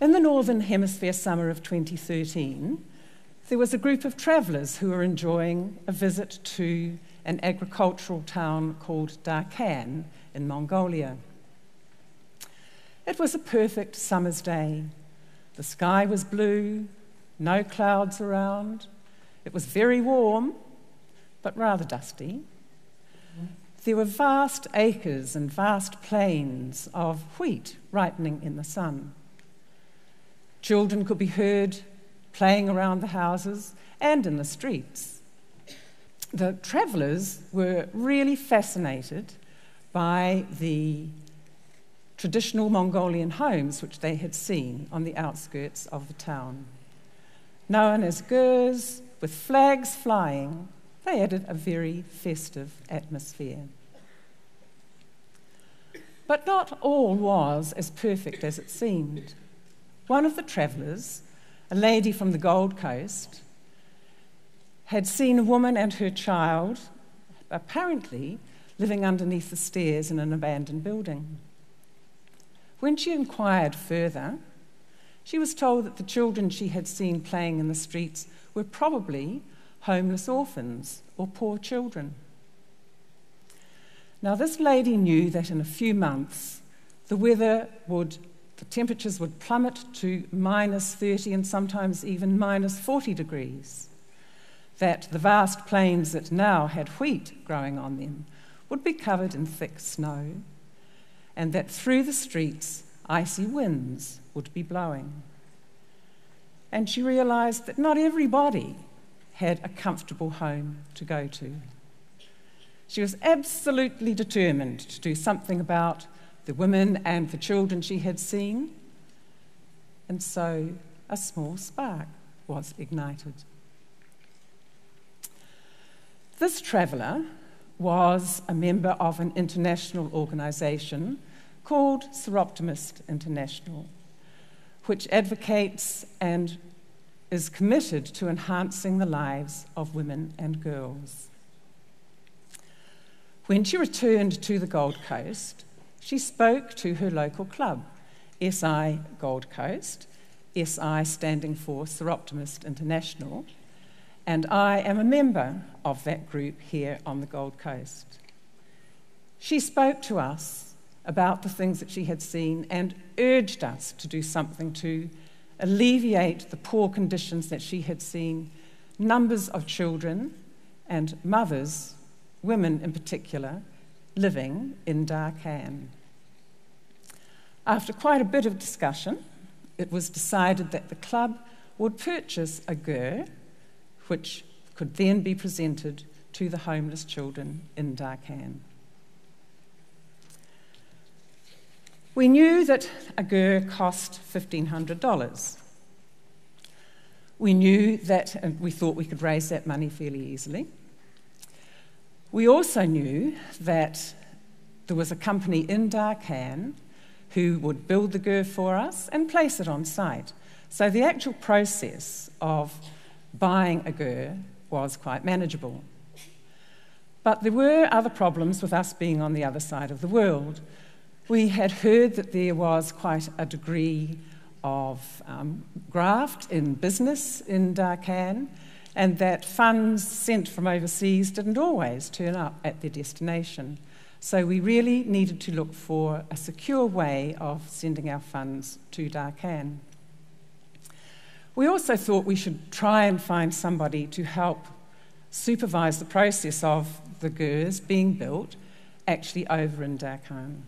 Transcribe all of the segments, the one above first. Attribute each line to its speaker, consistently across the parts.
Speaker 1: In the Northern Hemisphere summer of 2013, there was a group of travellers who were enjoying a visit to an agricultural town called Darkhan in Mongolia. It was a perfect summer's day. The sky was blue, no clouds around. It was very warm, but rather dusty. There were vast acres and vast plains of wheat ripening in the sun. Children could be heard playing around the houses and in the streets. The travellers were really fascinated by the traditional Mongolian homes which they had seen on the outskirts of the town. Known as gurs, with flags flying, they added a very festive atmosphere. But not all was as perfect as it seemed. One of the travellers, a lady from the Gold Coast, had seen a woman and her child apparently living underneath the stairs in an abandoned building. When she inquired further, she was told that the children she had seen playing in the streets were probably homeless orphans or poor children. Now, this lady knew that in a few months the temperatures would plummet to minus 30 and sometimes even minus 40 degrees, that the vast plains that now had wheat growing on them would be covered in thick snow, and that through the streets icy winds would be blowing. And she realised that not everybody had a comfortable home to go to. She was absolutely determined to do something about the women and the children she had seen, and so a small spark was ignited. This traveller was a member of an international organisation called Soroptimist International, which advocates and is committed to enhancing the lives of women and girls. When she returned to the Gold Coast, she spoke to her local club, SI Gold Coast, SI standing for Soroptimist International, and I am a member of that group here on the Gold Coast. She spoke to us about the things that she had seen and urged us to do something to alleviate the poor conditions that she had seen numbers of children and mothers, women in particular, living in Darkhan. After quite a bit of discussion, it was decided that the club would purchase a gur, which could then be presented to the homeless children in Darkhan. We knew that a gur cost $1,500. We knew that, and we thought we could raise that money fairly easily. We also knew that there was a company in Darkhan who would build the gur for us and place it on site. So the actual process of buying a gur was quite manageable. But there were other problems with us being on the other side of the world. We had heard that there was quite a degree of graft in business in Darkhan, and that funds sent from overseas didn't always turn up at their destination. So we really needed to look for a secure way of sending our funds to Darkhan. We also thought we should try and find somebody to help supervise the process of the gurs being built actually over in Darkhan.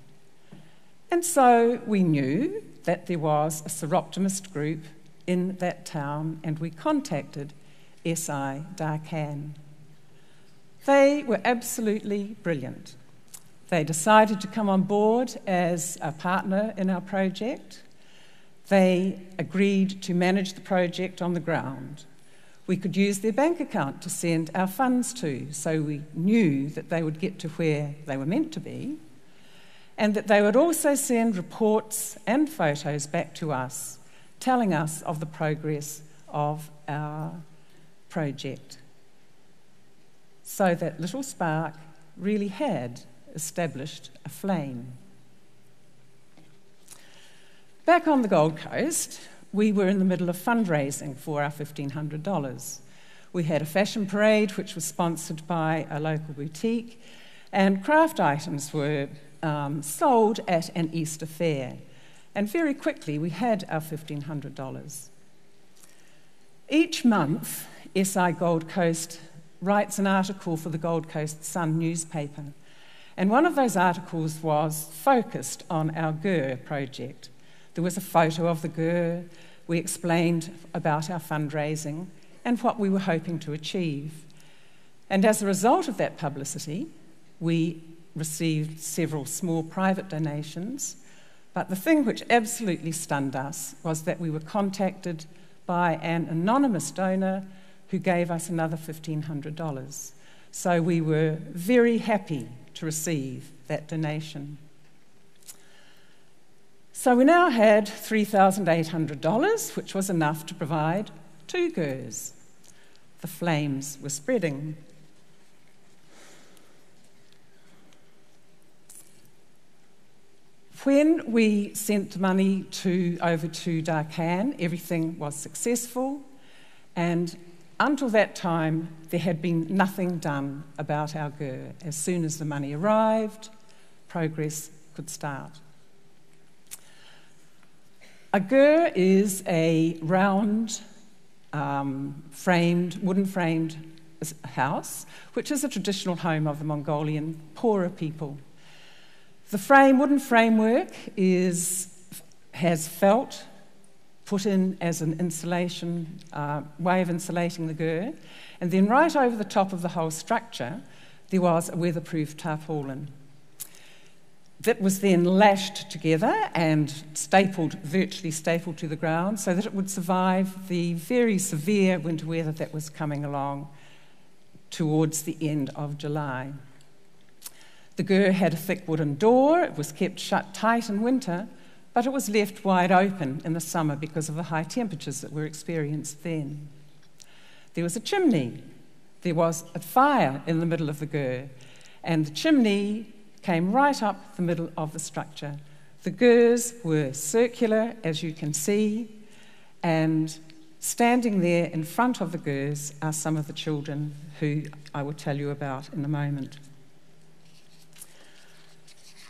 Speaker 1: And so we knew that there was a Soroptimist group in that town, and we contacted SI Darkhan. They were absolutely brilliant. They decided to come on board as a partner in our project. They agreed to manage the project on the ground. We could use their bank account to send our funds to, so we knew that they would get to where they were meant to be, and that they would also send reports and photos back to us, telling us of the progress of our project. So that little spark really had established a flame. Back on the Gold Coast, we were in the middle of fundraising for our $1,500. We had a fashion parade which was sponsored by a local boutique, and craft items were sold at an Easter fair. And very quickly we had our $1,500. Each month, SI Gold Coast writes an article for the Gold Coast Sun newspaper. And one of those articles was focused on our GER project. There was a photo of the GER. We explained about our fundraising and what we were hoping to achieve. And as a result of that publicity, we received several small private donations. But the thing which absolutely stunned us was that we were contacted by an anonymous donor who gave us another $1,500. So we were very happy to receive that donation. So we now had $3,800, which was enough to provide 2 GERs. The flames were spreading. When we sent money over to Darkan, everything was successful, and until that time, there had been nothing done about our GER. As soon as the money arrived, progress could start. A GER is a round, wooden-framed house, which is a traditional home of the Mongolian poorer people. The wooden framework has felt put in as an insulation, way of insulating the GER, and then right over the top of the whole structure there was a weatherproof tarpaulin. That was then lashed together and virtually stapled to the ground so that it would survive the very severe winter weather that was coming along towards the end of July. The GER had a thick wooden door. It was kept shut tight in winter, but it was left wide open in the summer because of the high temperatures that were experienced then. There was a chimney. There was a fire in the middle of the GER, and the chimney came right up the middle of the structure. The GERs were circular, as you can see, and standing there in front of the GERs are some of the children who I will tell you about in a moment.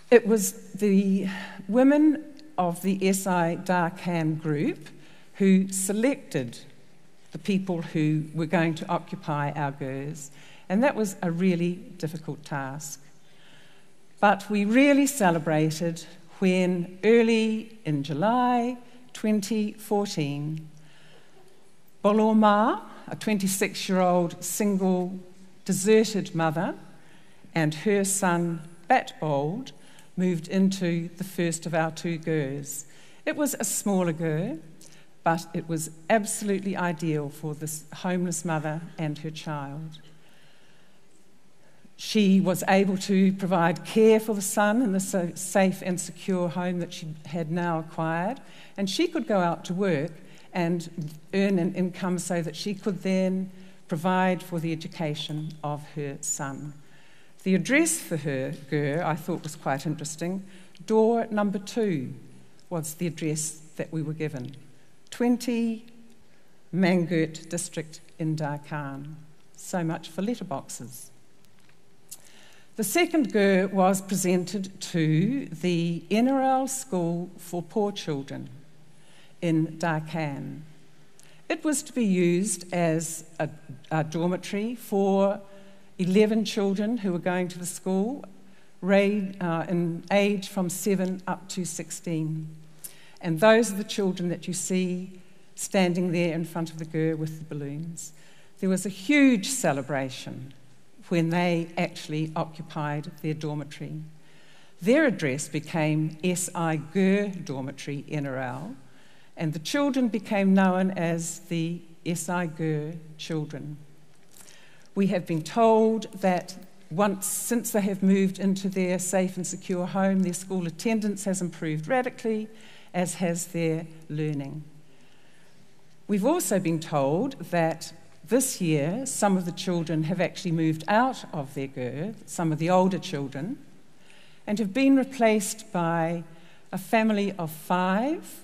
Speaker 1: It was the women of the SI Darkan group who selected the people who were going to occupy our GERs, and that was a really difficult task. But we really celebrated when, early in July 2014, Boloma, a 26-year-old single deserted mother, and her son Batbold moved into the first of our 2 GERs. It was a smaller GER, but it was absolutely ideal for this homeless mother and her child. She was able to provide care for the son in the safe and secure home that she had now acquired, and she could go out to work and earn an income so that she could then provide for the education of her son. The address for her GER I thought was quite interesting. Door number 2 was the address that we were given. 20 Mangurt district in Darkan. So much for letterboxes. The second GER was presented to the NRL School for Poor Children in Darkan. It was to be used as a dormitory for 11 children who were going to the school, in age from 7 up to 16. And those are the children that you see standing there in front of the GER with the balloons. There was a huge celebration when they actually occupied their dormitory. Their address became SI GER Dormitory NRL, and the children became known as the SI GER children. We have been told that since they have moved into their safe and secure home, their school attendance has improved radically, as has their learning. We've also been told that this year some of the children have actually moved out of their GER, some of the older children, and have been replaced by a family of 5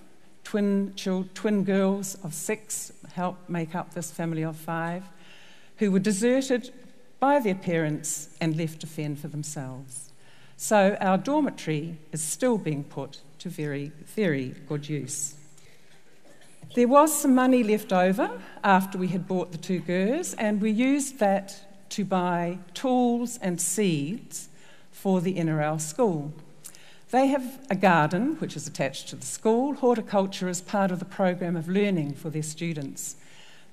Speaker 1: twin girls of 6 helped make up this family of 5, who were deserted by their parents and left to fend for themselves. So our dormitory is still being put to very, very good use. There was some money left over after we had bought the 2 girls, and we used that to buy tools and seeds for the NRL school. They have a garden which is attached to the school. Horticulture is part of the program of learning for their students.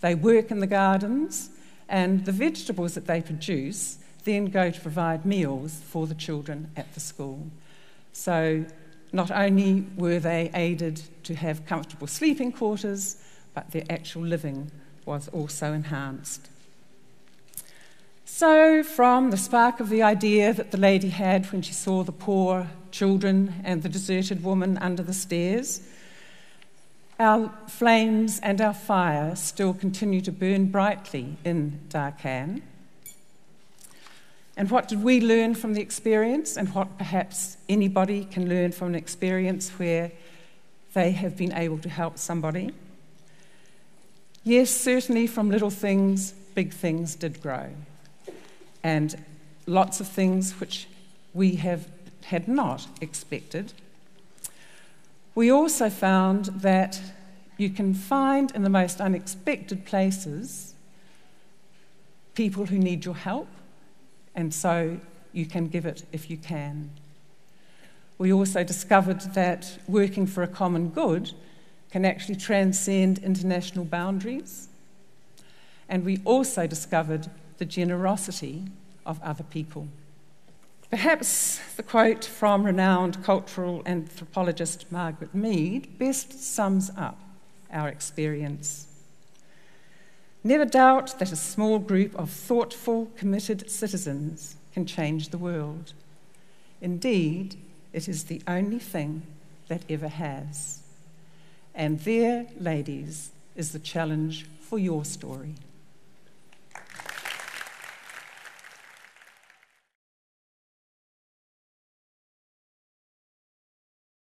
Speaker 1: They work in the gardens, and the vegetables that they produce then go to provide meals for the children at the school. So not only were they aided to have comfortable sleeping quarters, but their actual living was also enhanced. So from the spark of the idea that the lady had when she saw the poor children and the deserted woman under the stairs, our flames and our fire still continue to burn brightly in Darkan. And what did we learn from the experience, and what perhaps anybody can learn from an experience where they have been able to help somebody? Yes, certainly from little things, big things did grow. And lots of things which we had not expected. We also found that you can find in the most unexpected places people who need your help, and so you can give it if you can. We also discovered that working for a common good can actually transcend international boundaries. And we also discovered the generosity of other people. Perhaps the quote from renowned cultural anthropologist Margaret Mead best sums up our experience. Never doubt that a small group of thoughtful, committed citizens can change the world. Indeed, it is the only thing that ever has. And there, ladies, is the challenge for your story.